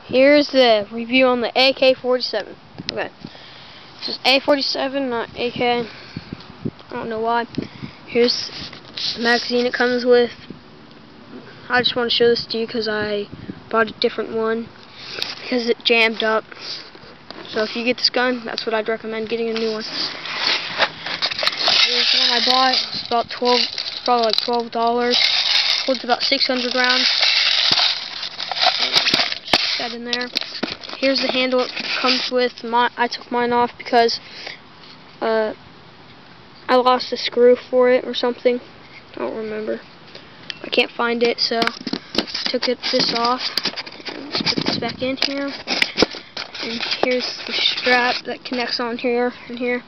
Here's the review on the AK47. Okay, this is A47, not AK. I don't know why. Here's the magazine it comes with. I just want to show this to you because I bought a different one because it jammed up. So if you get this gun, that's what I'd recommend, getting a new one. Here's the one I bought. It's about probably like $12. Holds about 600 rounds. Just that in there. Here's the handle it comes with. I took mine off because I lost a screw for it or something. I don't remember. I can't find it, so I took this off and let's put this back in here. And here's the strap that connects on here and here.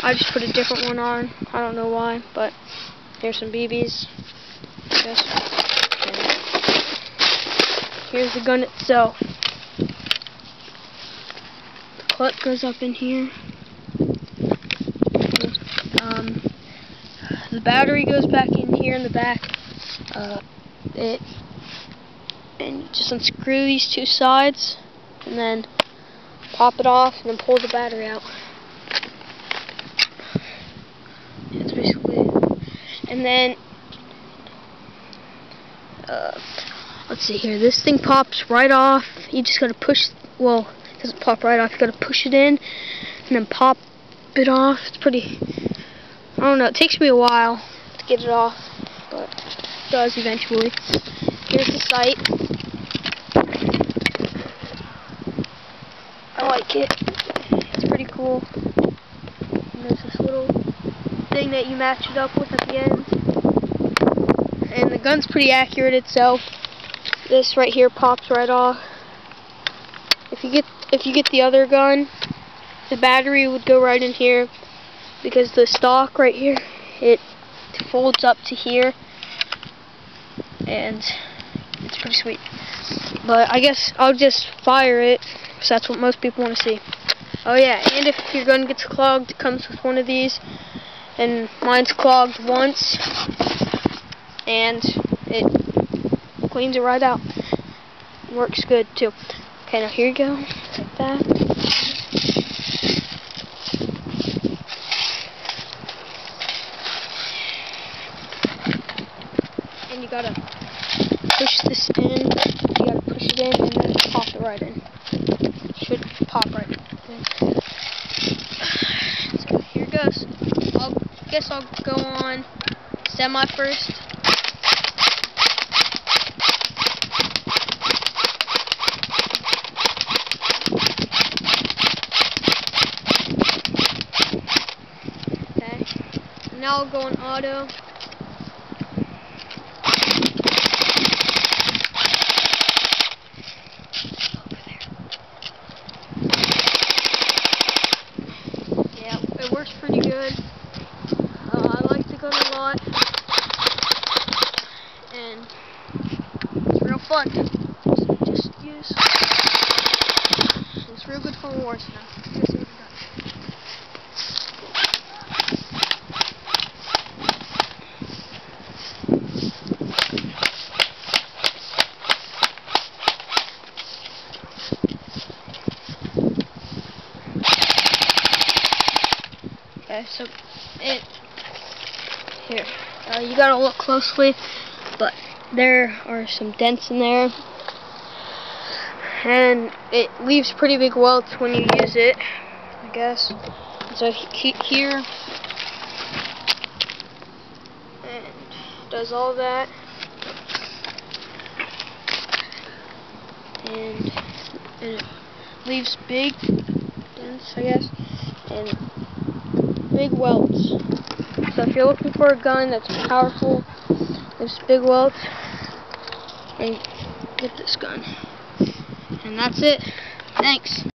I just put a different one on. I don't know why, but here's some BBs. Here's the gun itself. The clip goes up in here. The battery goes back in here in the back. And you just unscrew these two sides and then pop it off and then pull the battery out. That's basically it. And then let's see here. This thing pops right off. You just gotta push. Well, it doesn't pop right off. You gotta push it in and then pop it off. It's pretty. I don't know. It takes me a while to get it off, but it does eventually. Here's the sight. I like it. It's pretty cool. And there's this little thing that you match it up with at the end. And the gun's pretty accurate itself. This right here pops right off. If you get the other gun, the battery would go right in here because the stock right here, it folds up to here, and it's pretty sweet. But I guess I'll just fire it because that's what most people want to see. Oh yeah, and if your gun gets clogged, it comes with one of these, and mine's clogged once, and it cleans it right out. Works good too. Okay, now here you go, like that. And you gotta push this in. You gotta push it in and then pop it right in. It should pop right in. So here it goes. I guess I'll go on semi first. Now I'll go on auto. Yeah, it works pretty good. I like the gun a lot, and it's real fun. Just use. It's real good for wars now. Okay, so here, you gotta look closely, but there are some dents in there, and it leaves pretty big welts when you use it, I guess. So here, and does all that, and it leaves big dents, I guess, and big welts. So if you're looking for a gun that's powerful, there's big welts, and get this gun. And that's it. Thanks.